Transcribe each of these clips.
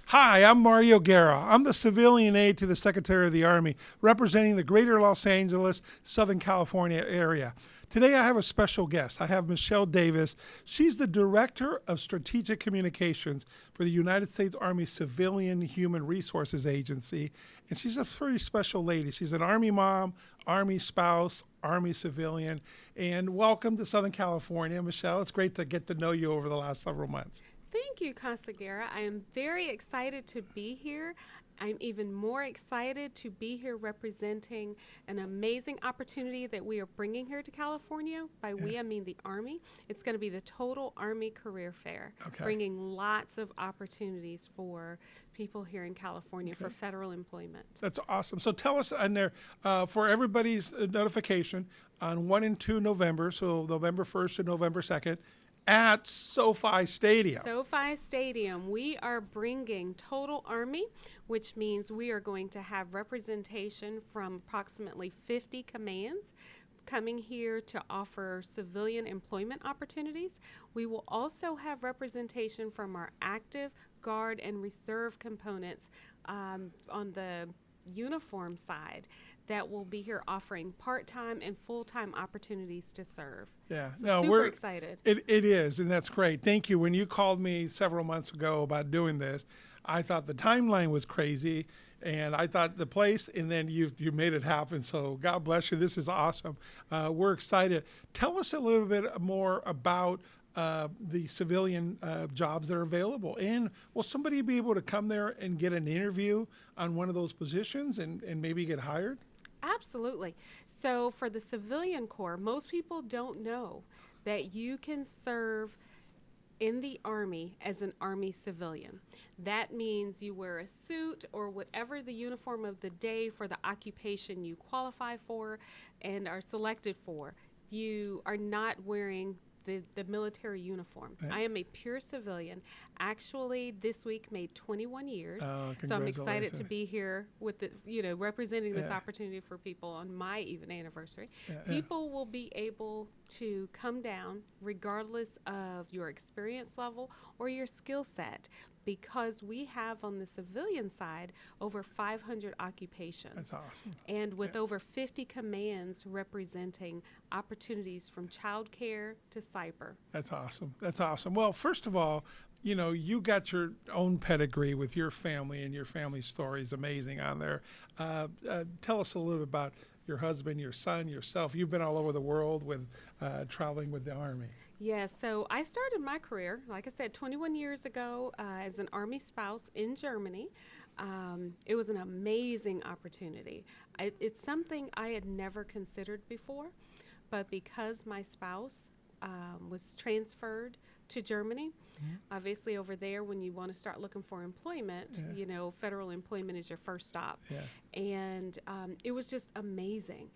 Hi, I'm Mario Guerra. I'm the civilian aide to the Secretary of the Army, representing the greater Los Angeles, Southern California area. Today I have a special guest. I have Michele Davis. She's the Director of Strategic Communications for the United States Army Civilian Human Resources Agency, and she's a pretty special lady. She's an Army mom, Army spouse, Army civilian, and welcome to Southern California, Michele. It's great to get to know you over the last several months. Thank you, Guerra. I am very excited to be here. I'm even more excited to be here representing an amazing opportunity that we are bringing here to California. By we, I mean the Army. It's going to be the Total Army Career Fair, bringing lots of opportunities for people here in California for federal employment. That's awesome. So tell us on there, for everybody's notification, on 1 and 2 November, so November 1st and November 2nd, at SoFi Stadium. SoFi Stadium, we are bringing Total Army, which means we are going to have representation from approximately 50 commands coming here to offer civilian employment opportunities. We will also have representation from our active, guard, and reserve components on the uniform side that will be here offering part-time and full-time opportunities to serve. Yeah, So no, super excited. It is, and that's great. Thank you. When you called me several months ago about doing this, I thought the timeline was crazy, and I thought the place, and then you made it happen. So God bless you. This is awesome. We're excited. Tell us a little bit more about the civilian jobs that are available. And will somebody be able to come there and get an interview on one of those positions and maybe get hired? Absolutely. So for the civilian corps, most people don't know that you can serve in the Army as an Army civilian. That means you wear a suit or whatever the uniform of the day for the occupation you qualify for and are selected for. You are not wearing the military uniform. Right. I am a pure civilian. Actually, this week made 21 years. Oh, so I'm excited congratulations. to be here with representing this opportunity for people on my even anniversary. People will be able to come down regardless of your experience level or your skill set, because we have on the civilian side over 500 occupations. That's awesome. And with over 50 commands representing opportunities from childcare to cyber. That's awesome. That's awesome. Well, first of all, you got your own pedigree with your family, and your family story is amazing on there. Tell us a little bit about your husband, your son, yourself. You've been all over the world with traveling with the Army. Yes, so I started my career, like I said, 21 years ago as an Army spouse in Germany. It was an amazing opportunity. It's something I had never considered before, but because my spouse was transferred to Germany, obviously over there when you want to start looking for employment, federal employment is your first stop. And it was just amazing.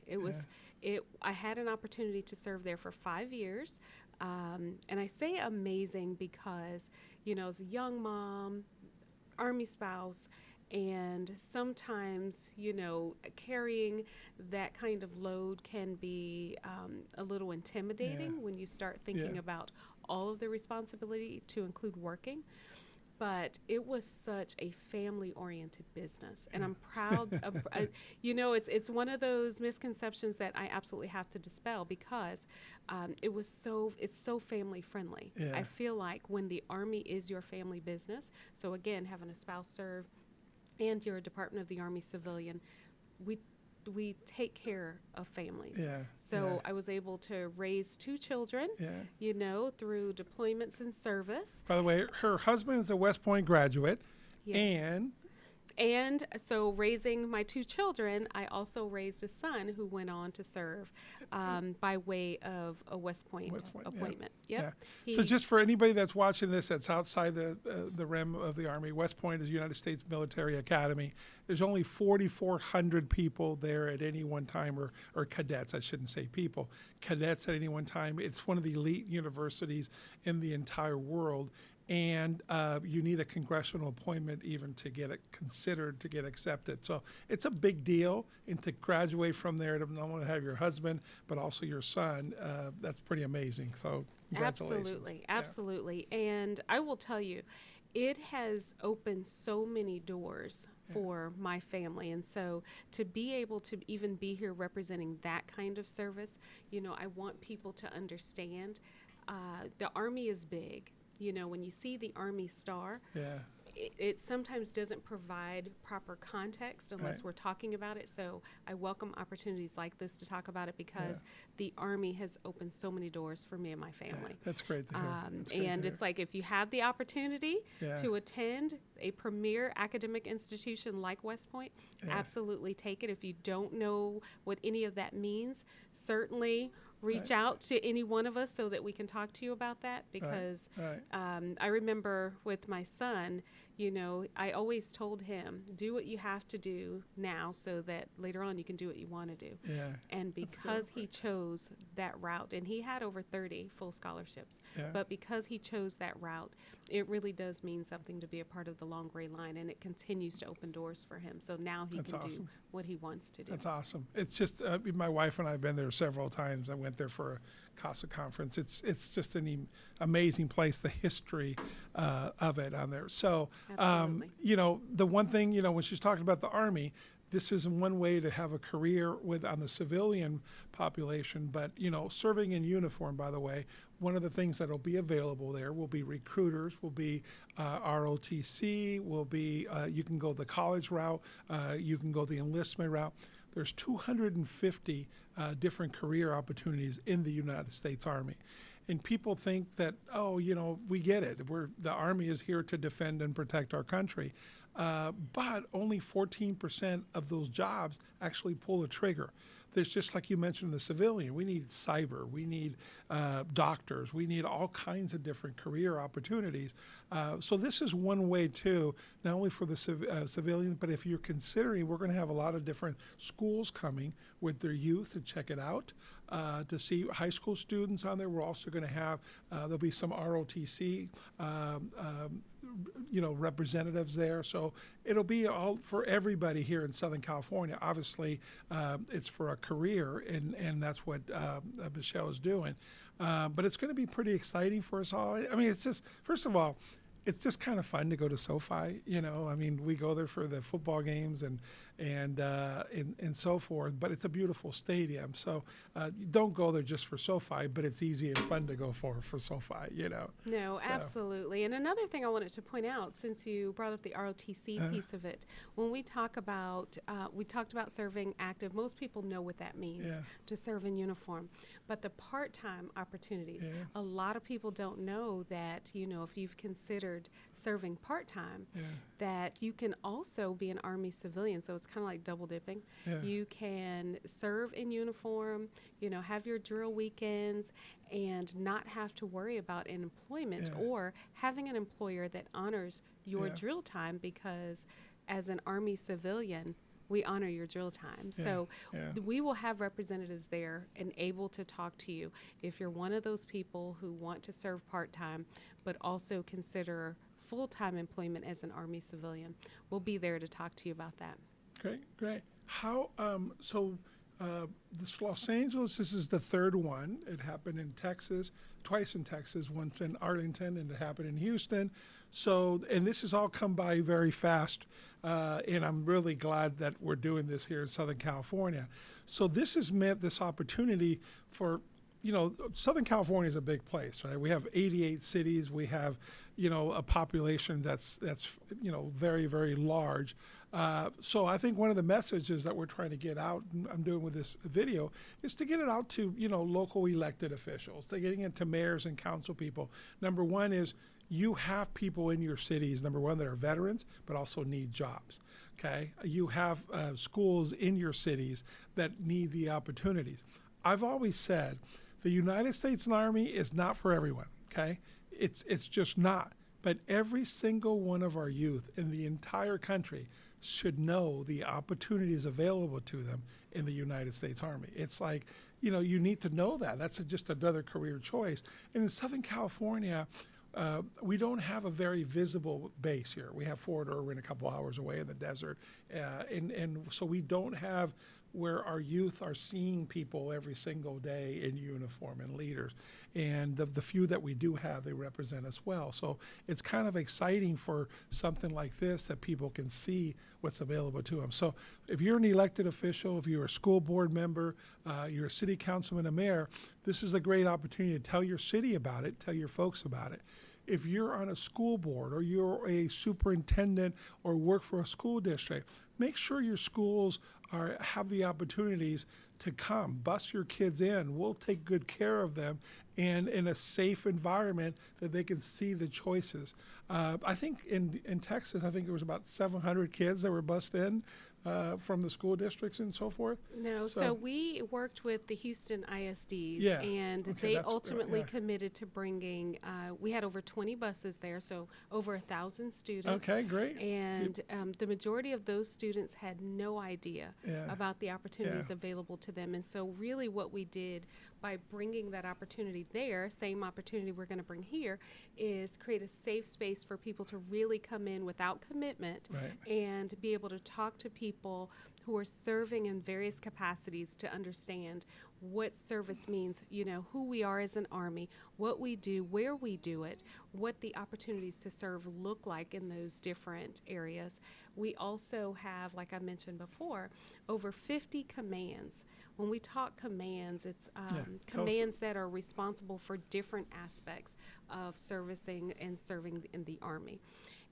I had an opportunity to serve there for 5 years. And I say amazing because, as a young mom, Army spouse, and sometimes, carrying that kind of load can be a little intimidating when you start thinking about all of the responsibility to include working. But it was such a family-oriented business, and I'm proud of, it's one of those misconceptions that I absolutely have to dispel, because it's so family-friendly. I feel like when the Army is your family business, so again, having a spouse serve and you're a Department of the Army civilian, we take care of families. I was able to raise 2 children, through deployments and service. By the way, her husband is a West Point graduate, And so raising my 2 children, I also raised a son who went on to serve by way of a West Point appointment. So just for anybody that's watching this that's outside the rim of the Army, West Point is United States Military Academy. There's only 4,400 people there at any one time, or cadets, I shouldn't say people, cadets at any one time. It's one of the elite universities in the entire world. And you need a congressional appointment even to get it considered, to get accepted. So it's a big deal. And to graduate from there, to not only have your husband, but also your son, that's pretty amazing. So congratulations. Absolutely. And I will tell you, it has opened so many doors for my family. And so to be able to even be here representing that kind of service, I want people to understand the Army is big. When you see the Army star, Yeah. it sometimes doesn't provide proper context unless Right. we're talking about it. So I welcome opportunities like this to talk about it because Yeah. the Army has opened so many doors for me and my family. That's great to hear. That's great And to it's hear. like if you have the opportunity Yeah. to attend a premier academic institution like West Point, Yeah. absolutely take it. If you don't know what any of that means, certainly reach Right. out to any one of us so that we can talk to you about that because Right. I remember with my son, I always told him, do what you have to do now so that later on you can do what you want to do. Yeah. And That's because good. he chose that route, and he had over 30 full scholarships, Yeah. but because he chose that route, it really does mean something to be a part of the Long Gray Line, and it continues to open doors for him. So now he That's can do awesome. what he wants to do. That's awesome. It's just my wife and I have been there several times. I went there for a CASA conference. It's just an amazing place. The history of it on there. So Absolutely. the one thing when she's talking about the Army, this is one way to have a career on the civilian population. But serving in uniform, by the way, one of the things that'll be available there will be recruiters, will be ROTC, will be you can go the college route, you can go the enlistment route. There's 250 different career opportunities in the United States Army. And people think that, we get it. The Army is here to defend and protect our country. But only 14% of those jobs actually pull a trigger. There's just like you mentioned the civilian. We need cyber. We need doctors. We need all kinds of different career opportunities. So this is one way too, not only for the civilian, but if you're considering, we're going to have a lot of different schools coming with their youth to check it out, to see high school students on there. We're also going to have, there'll be some ROTC representatives there. So it'll be all for everybody here in Southern California. Obviously, it's for a career, and that's what Michele is doing. But it's going to be pretty exciting for us all. I mean, it's just, first of all, it's just kind of fun to go to SoFi. I mean, we go there for the football games and so forth. But it's a beautiful stadium, so you don't go there just for SoFi. But it's easy and fun to go for SoFi. No, So. absolutely. And another thing I wanted to point out, since you brought up the ROTC piece of it, when we talked about serving active, most people know what that means, Yeah. to serve in uniform. But the part-time opportunities, Yeah. a lot of people don't know that, if you've considered serving part-time, Yeah. that you can also be an Army civilian. So it's kind of like double dipping. Yeah. You can serve in uniform, have your drill weekends and not have to worry about an employment Yeah. or having an employer that honors your Yeah. drill time, because as an Army civilian, we honor your drill time. Yeah. So Yeah. we will have representatives there and able to talk to you if you're one of those people who want to serve part-time but also consider full-time employment as an Army civilian. We'll be there to talk to you about that. Great. How this Los Angeles, this is the third one. It happened in Texas, twice in Texas, once in Arlington, and it happened in Houston. So, and this has all come by very fast, and I'm really glad that we're doing this here in Southern California. So this has meant this opportunity for, Southern California is a big place, right? We have 88 cities. We have, a population that's very, very large. So I think one of the messages that we're trying to get out, and I'm doing with this video, is to get it out to, local elected officials, to getting it to mayors and council people. Number one is you have people in your cities, number one, that are veterans, but also need jobs, okay? You have schools in your cities that need the opportunities. I've always said the United States Army is not for everyone, okay? It's just not. But every single one of our youth in the entire country should know the opportunities available to them in the United States Army. It's like, you need to know that. That's just another career choice. And in Southern California, we don't have a very visible base here. We have Fort Irwin a couple hours away in the desert. And so we don't have where our youth are seeing people every single day in uniform and leaders. And the few that we do have, they represent us well. So it's kind of exciting for something like this that people can see what's available to them. So if you're an elected official, if you're a school board member, you're a city councilman, a mayor, this is a great opportunity to tell your city about it, tell your folks about it. If you're on a school board or you're a superintendent or work for a school district, make sure your schools have the opportunities to come, bus your kids in. We'll take good care of them and in a safe environment that they can see the choices. I think in Texas, I think it was about 700 kids that were bused in from the school districts and so forth. No, so we worked with the Houston ISDs, Yeah. and Okay, they ultimately yeah. committed to bringing, we had over 20 buses there, so over 1,000 students. Okay, great. And the majority of those students had no idea Yeah. about the opportunities Yeah. available to them. And so really what we did by bringing that opportunity there, same opportunity we're going to bring here, is create a safe space for people to really come in without commitment Right. and be able to talk to people who are serving in various capacities to understand what service means, you know, who we are as an Army, what we do, where we do it, what the opportunities to serve look like in those different areas. We also have, like I mentioned before, over 50 commands. When we talk commands, it's commands that are responsible for different aspects of servicing and serving in the Army.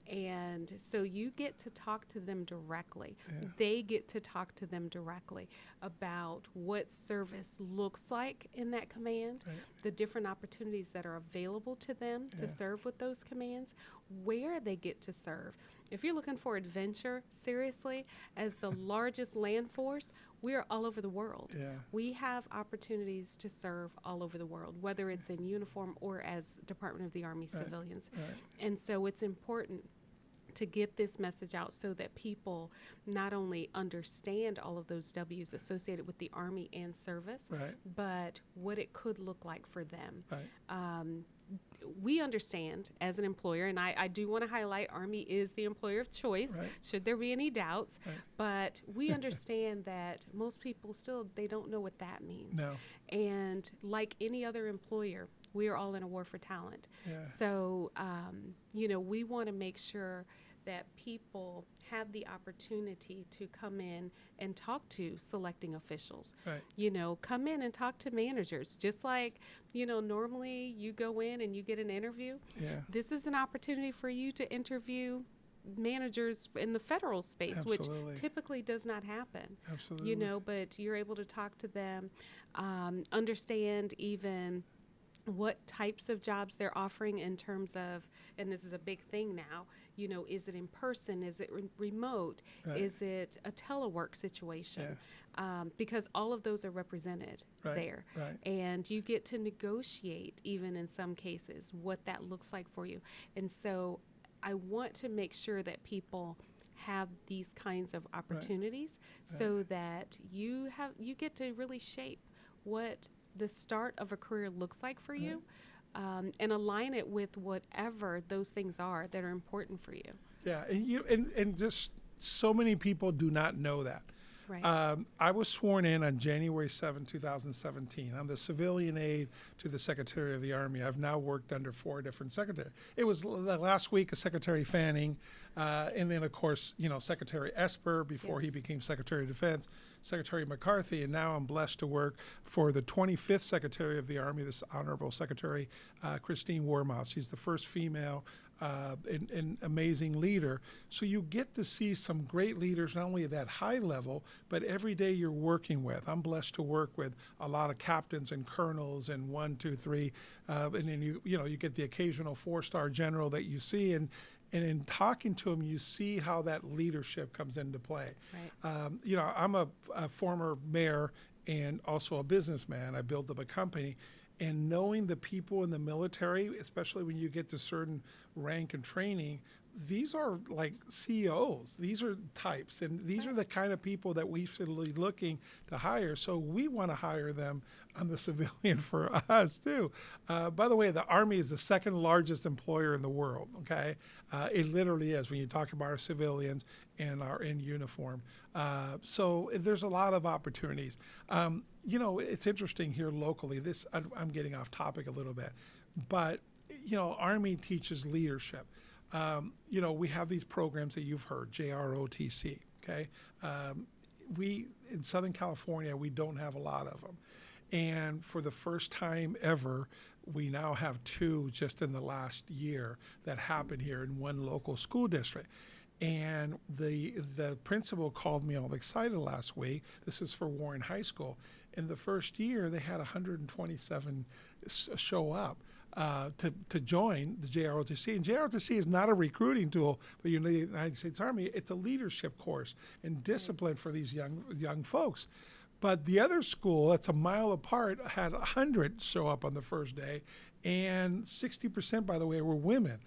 And so you get to talk to them directly. Yeah. They get to talk to them directly about what service looks like in that command, Right. the different opportunities that are available to them Yeah. to serve with those commands, where they get to serve. If you're looking for adventure, seriously, as the largest land force, we are all over the world. Yeah. We have opportunities to serve all over the world, whether it's in uniform or as Department of the Army Right. civilians. Right. And so it's important to get this message out so that people not only understand all of those W's associated with the Army and service, Right. but what it could look like for them. Right. We understand as an employer, and I do want to highlight Army is the employer of choice, Right. should there be any doubts, Right. but we understand that most people still, they don't know what that means. No. And like any other employer, we are all in a war for talent. Yeah. So, you know, we want to make sure that people have the opportunity to come in and talk to selecting officials. Right. You know, come in and talk to managers. Just like, you know, normally you go in and you get an interview. Yeah. This is an opportunity for you to interview managers in the federal space, Absolutely. which typically does not happen. Absolutely. You know, but you're able to talk to them, understand even what types of jobs they're offering in terms of, and this is a big thing now, you know, is it in person? Is it remote? Right. Is it a telework situation? Because all of those are represented Right. there. Right. And you get to negotiate, even in some cases, what that looks like for you. And so I want to make sure that people have these kinds of opportunities so that you get to really shape what the start of a career looks like for you, and align it with whatever those things are that are important for you. Yeah, and just so many people do not know that. Right. I was sworn in on January 7, 2017. I'm the civilian aide to the Secretary of the Army. I've now worked under 4 different secretaries. It was the last week of Secretary Fanning, and then, of course, you know, Secretary Esper before he Yes. became Secretary of Defense, Secretary McCarthy, and now I'm blessed to work for the 25th Secretary of the Army, this Honorable Secretary Christine Wormuth. She's the first female and amazing leader. So you get to see some great leaders, not only at that high level, but every day you're working with. I'm blessed to work with a lot of captains and colonels and 1, 2, 3, and then you get the occasional 4-star general that you see, and in talking to them, you see how that leadership comes into play. Right. You know, I'm a former mayor and also a businessman. I built up a company. And knowing the people in the military, especially when you get to certain rank and training, these are like CEOs. These are types, and these are the kind of people that we should be looking to hire. So we want to hire them on the civilian for us too. By the way, the Army is the second largest employer in the world. Okay, it literally is when you talk about our civilians and our in uniform. So there's a lot of opportunities. It's interesting here locally. I'm getting off topic a little bit, but Army teaches leadership. We have these programs that you've heard, JROTC. Okay, we in Southern California we don't have a lot of them, and for the first time ever, we now have two just in the last year that happened here in one local school district. And the principal called me all excited last week. This is for Warren High School. In the first year, they had 127 show up to join the JROTC. And JROTC is not a recruiting tool for the United States Army. It's a leadership course and discipline for these young folks. But the other school that's a mile apart had 100 show up on the first day, and 60%, by the way, were women.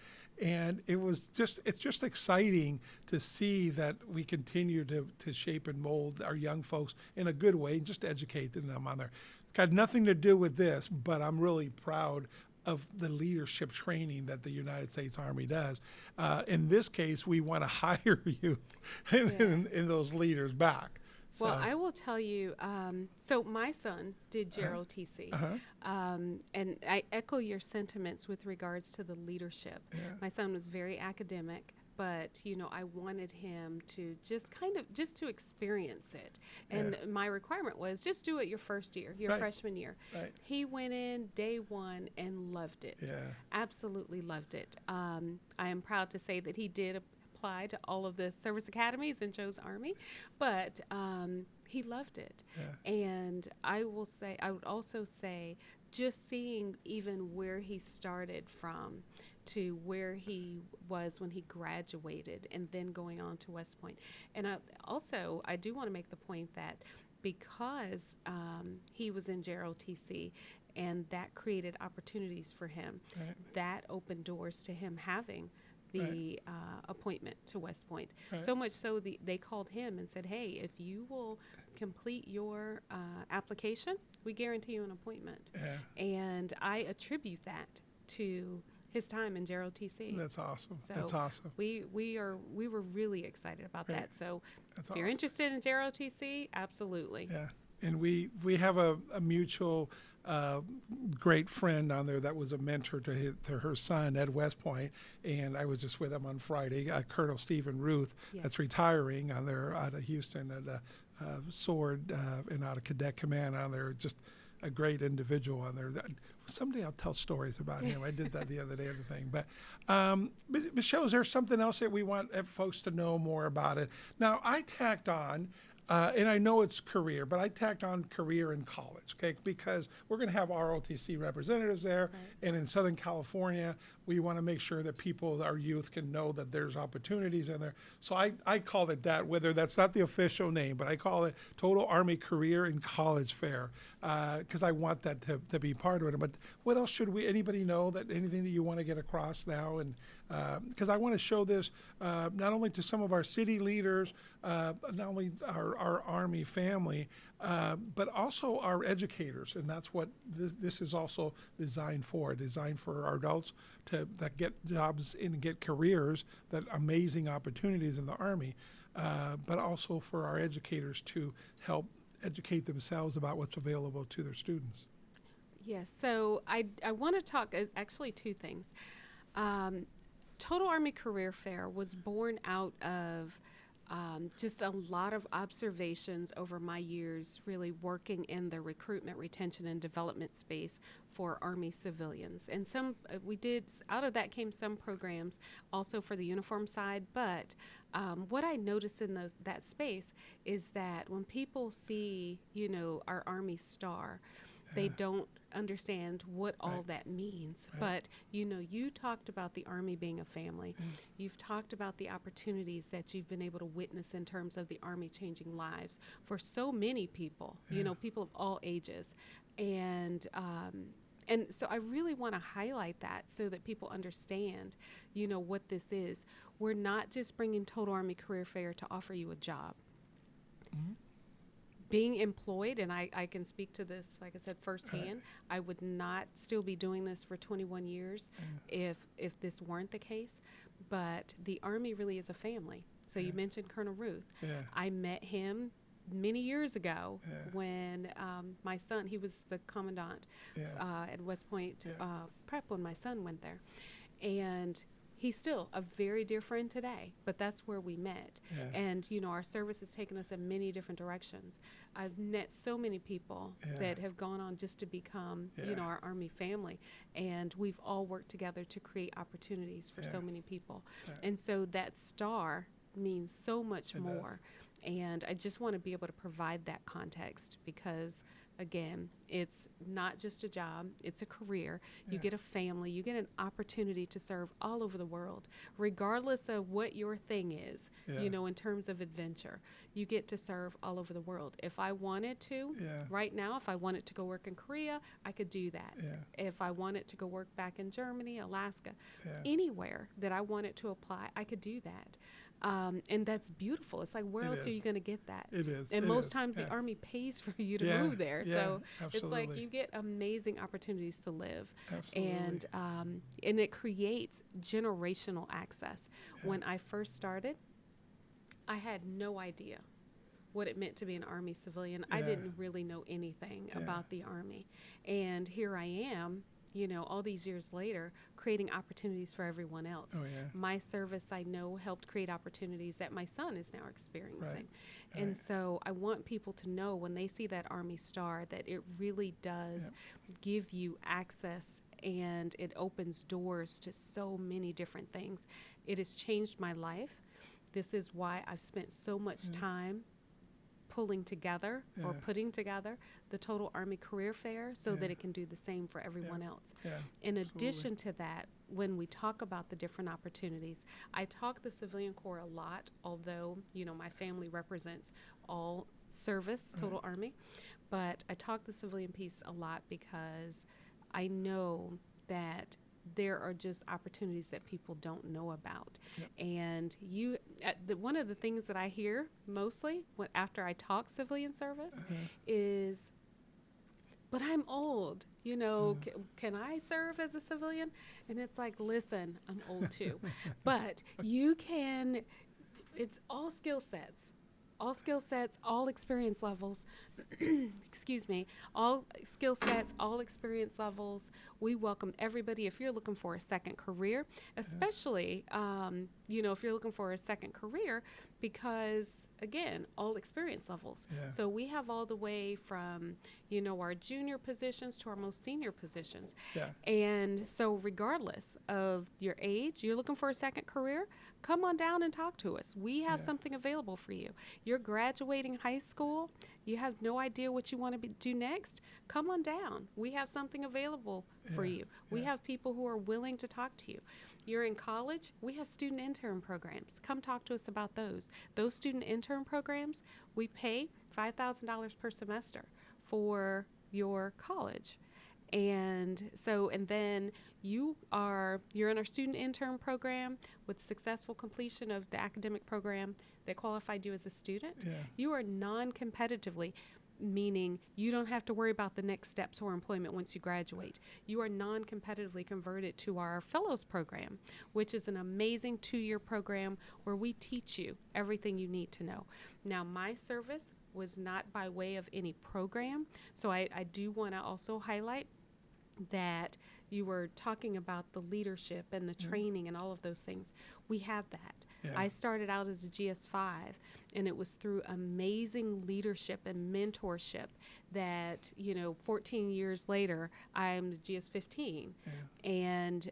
And it's just exciting to see that we continue to shape and mold our young folks in a good way, and just educating them on there. It's got nothing to do with this, but I'm really proud of the leadership training that the United States Army does. In this case, we want to hire you in those leaders back. So. Well, I will tell you, so my son did JROTC, and I echo your sentiments with regards to the leadership. Yeah. My son was very academic, but, I wanted him to just to experience it. And my requirement was just do it your first year, your freshman year. Right. He went in day one and loved it. Yeah. Absolutely loved it. I am proud to say that he did apply to all of the service academies and chose Army, but he loved it. Yeah. And I would also say, just seeing even where he started from to where he was when he graduated and then going on to West Point. And I do want to make the point that because he was in JROTC and that created opportunities for him, that opened doors to him having the appointment to West Point. So much so they called him and said, hey, if you will complete your application, we guarantee you an appointment. And I attribute that to his time in JROTC. That's awesome. So That's awesome. We were really excited about that. So That's if you're interested in JROTC, absolutely. Yeah. And we have a mutual great friend on there that was a mentor to her son at West Point, and I was just with him on Friday. Colonel Stephen Ruth, that's retiring on there out of Houston at Sword and out of Cadet Command on there. Just a great individual on there. Someday I'll tell stories about him. I did that the other day of the thing. But Michele, is there something else that we want folks to know more about it? Now, I tacked on. And I know it's career, but I tacked on career in college, okay? Because we're going to have ROTC representatives there, and in Southern California, we want to make sure that our youth can know that there's opportunities in there. So I call it that, whether that's not the official name, but I call it Total Army Career in College Fair, because I want that to be part of it. But what else should anybody know, anything that you want to get across now? And because I want to show this not only to some of our city leaders, not only our Army family, but also our educators. And that's what this is also designed for our adults that get jobs and get careers, that amazing opportunities in the Army, but also for our educators to help educate themselves about what's available to their students. Yes, so I want to talk actually two things. Total Army Career Fair was born out of just a lot of observations over my years really working in the recruitment, retention, and development space for Army civilians. And out of that came some programs also for the uniform side, but what I noticed in that space is that when people see, our Army star, they don't understand what all that means. But, you talked about the Army being a family. You've talked about the opportunities that you've been able to witness in terms of the Army changing lives for so many people, people of all ages. And And so I really want to highlight that so that people understand, what this is. We're not just bringing Total Army Career Fair to offer you a job. Mm-hmm. Being employed, and I can speak to this, like I said, firsthand. I would not still be doing this for 21 years if this weren't the case. But the Army really is a family. So you mentioned Colonel Ruth. Yeah. I met him many years ago when my son, he was the commandant at West Point Prep when my son went there. And he's still a very dear friend today, but that's where we met. And, our service has taken us in many different directions. I've met so many people that have gone on just to become, our Army family. And we've all worked together to create opportunities for so many people. And so that star means so much more. And I just want to be able to provide that context because, again, it's not just a job, it's a career. You get a family, you get an opportunity to serve all over the world, regardless of what your thing is, in terms of adventure. You get to serve all over the world. If I wanted to, right now, if I wanted to go work in Korea, I could do that. If I wanted to go work back in Germany, Alaska, anywhere that I wanted to apply, I could do that. And that's beautiful. It's like, where else are you going to get that? It is. And most times the Army pays for you to move there. So it's like you get amazing opportunities to live. Absolutely. And it creates generational access. When I first started, I had no idea what it meant to be an Army civilian. I didn't really know anything about the Army. And here I am, all these years later, creating opportunities for everyone else. My service, I know, helped create opportunities that my son is now experiencing. And so I want people to know when they see that Army star that it really does give you access and it opens doors to so many different things. It has changed my life. This is why I've spent so much time putting together the Total Army Career Fair so that it can do the same for everyone else. In addition to that, when we talk about the different opportunities, I talk the Civilian Corps a lot, although, my family represents all service, Total Army, but I talk the civilian piece a lot because I know that there are just opportunities that people don't know about. And one of the things that I hear mostly after I talk civilian service is, but I'm old, can I serve as a civilian? And it's like, listen, I'm old too. But you can, it's all skill sets, all experience levels, excuse me, all skill sets, all experience levels. We welcome everybody. If you're looking for a second career, especially, if you're looking for a second career, because again, all experience levels. So we have all the way from, our junior positions to our most senior positions. And so regardless of your age, you're looking for a second career, come on down and talk to us. We have something available for you. You're graduating high school, you have no idea what you want to do next, come on down. We have something available for you. We have people who are willing to talk to you. You're in college, we have student intern programs. Come talk to us about those. Those student intern programs, we pay $5,000 per semester for your college. And then you're in our student intern program with successful completion of the academic program that qualified you as a student. You are non-competitively, meaning you don't have to worry about the next steps or employment once you graduate. You are non-competitively converted to our fellows program, which is an amazing 2-year program where we teach you everything you need to know. Now, my service was not by way of any program, so I do want to also highlight that you were talking about the leadership and the training and all of those things. We have that. I started out as a GS5, and it was through amazing leadership and mentorship that, 14 years later, I'm the GS15. And,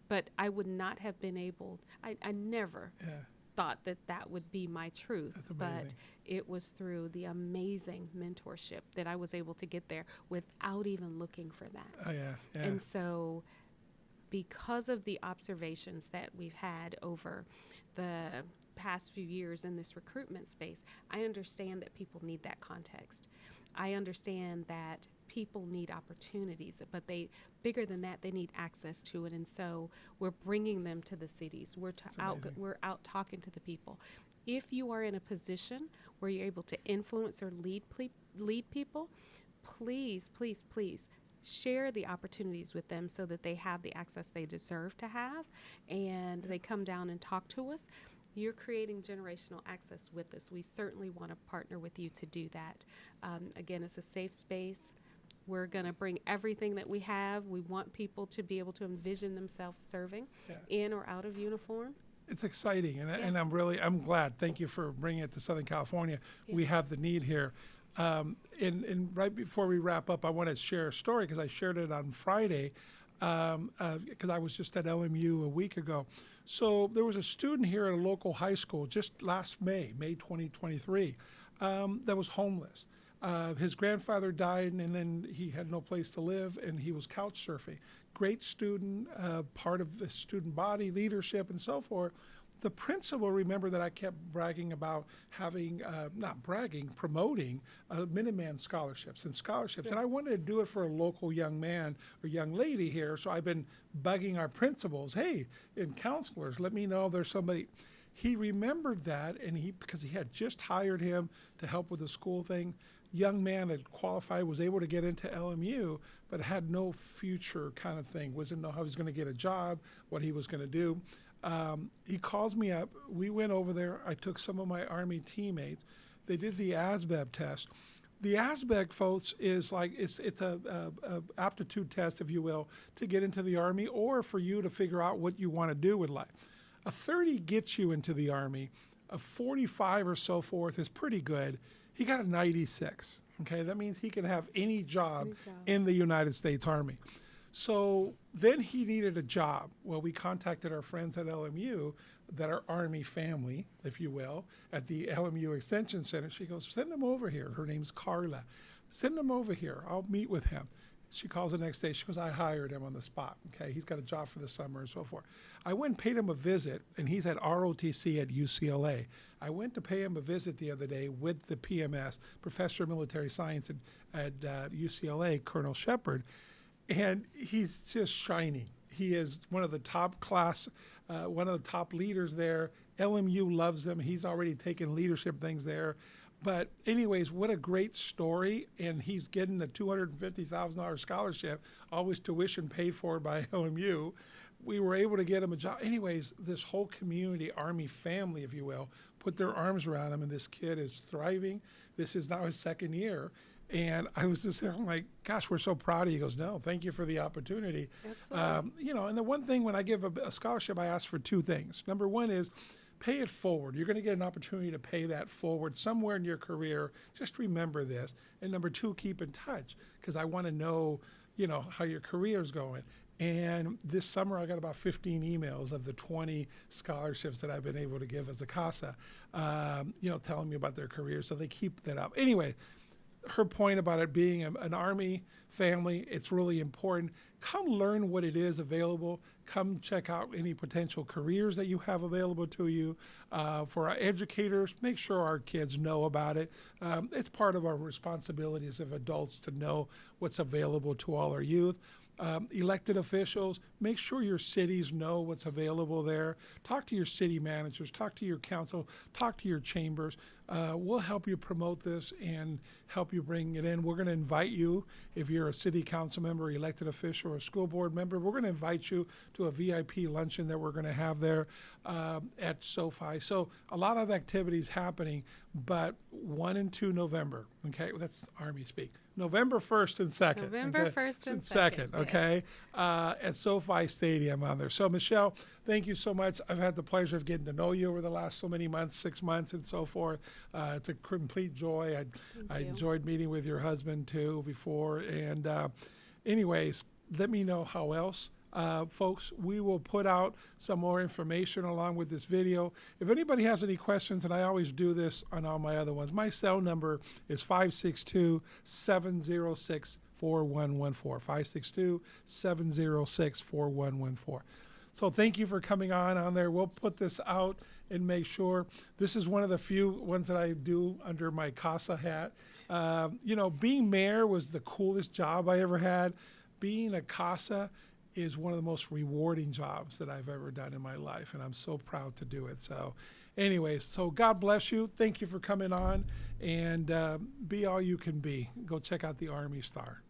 but I would not have been able, I never thought that would be my truth, but it was through the amazing mentorship that I was able to get there without even looking for that. And so because of the observations that we've had over the past few years in this recruitment space, I understand that people need that context. I understand that people need opportunities, but bigger than that, they need access to it. And so we're bringing them to the cities. We're out talking to the people. If you are in a position where you're able to influence or lead people, please, please, please share the opportunities with them so that they have the access they deserve to have, and they come down and talk to us. You're creating generational access with us. We certainly want to partner with you to do that. Again, it's a safe space. We're going to bring everything that we have. We want people to be able to envision themselves serving in or out of uniform. It's exciting, and I'm glad. Thank you for bringing it to Southern California. We have the need here. And right before we wrap up, I want to share a story because I shared it on Friday because I was just at LMU a week ago. So there was a student here at a local high school just last May 2023, that was homeless. His grandfather died, and then he had no place to live, and he was couch surfing. Great student, part of the student body, leadership, and so forth. The principal, remember that I kept bragging about having, promoting Minuteman scholarships. And I wanted to do it for a local young man or young lady here. So I've been bugging our principals, hey, and counselors, let me know if there's somebody. He remembered that, and because he had just hired him to help with the school thing. Young man had qualified, was able to get into LMU, but had no future kind of thing. Wasn't know how he was going to get a job, what he was going to do. He calls me up. We went over there. I took some of my Army teammates. They did the ASVAB test. The ASVAB, folks, is like it's a aptitude test, if you will, to get into the Army or for you to figure out what you want to do with life. A 30 gets you into the Army. A 45 or so forth is pretty good. He got a 96. Okay, that means he can have any job in the United States Army. So then he needed a job. Well, we contacted our friends at LMU that are Army family, if you will, at the LMU Extension Center. She goes, send him over here. Her name's Carla. Send him over here. I'll meet with him. She calls the next day. She goes, I hired him on the spot. Okay, he's got a job for the summer and so forth. I went and paid him a visit, and he's at ROTC at UCLA. I went to pay him a visit the other day with the PMS, Professor of Military Science at UCLA, Colonel Shepard. And he's just shining. He is one of the top class, one of the top leaders there. LMU loves him. He's already taken leadership things there. But anyways, what a great story. And he's getting a $250,000 scholarship, always tuition paid for by LMU. We were able to get him a job. Anyways, this whole community, Army family, if you will, put their arms around him. And this kid is thriving. This is now his second year. And I was just there, I'm like, gosh, we're so proud of you. He goes, no, thank you for the opportunity. Absolutely. And the one thing when I give a scholarship, I ask for two things. Number one is pay it forward. You're going to get an opportunity to pay that forward somewhere in your career. Just remember this. And number two, keep in touch because I want to know, how your career is going. And this summer, I got about 15 emails of the 20 scholarships that I've been able to give as a CASA, telling me about their career. So they keep that up. Anyway, her point about it being an Army family, it's really important. Come learn what it is available. Come check out any potential careers that you have available to you. For our educators, make sure our kids know about it. It's part of our responsibilities of adults to know what's available to all our youth. Elected officials, make sure your cities know what's available there. Talk to your city managers, talk to your council, talk to your chambers. We'll help you promote this and help you bring it in. We're going to invite you, if you're a city council member, elected official, or a school board member, we're going to invite you to a VIP luncheon that we're going to have there at Sofi. So a lot of activities happening, but 1 and 2 November, okay, that's Army speak. November 1st and 2nd. November 1st and 2nd. Okay, at SoFi Stadium on there. So, Michele, thank you so much. I've had the pleasure of getting to know you over the last so many months, 6 months and so forth. It's a complete joy. I enjoyed meeting with your husband, too, before. And anyways, let me know how else. Folks, we will put out some more information along with this video. If anybody has any questions, and I always do this on all my other ones, my cell number is 562-706-4114, 562-706-4114. So thank you for coming on there. We'll put this out and make sure. This is one of the few ones that I do under my CASA hat. You know, being mayor was the coolest job I ever had. Being a CASA is one of the most rewarding jobs that I've ever done in my life, and I'm so proud to do it. So anyways, so God bless you. Thank you for coming on, and be all you can be. Go check out the Army Star.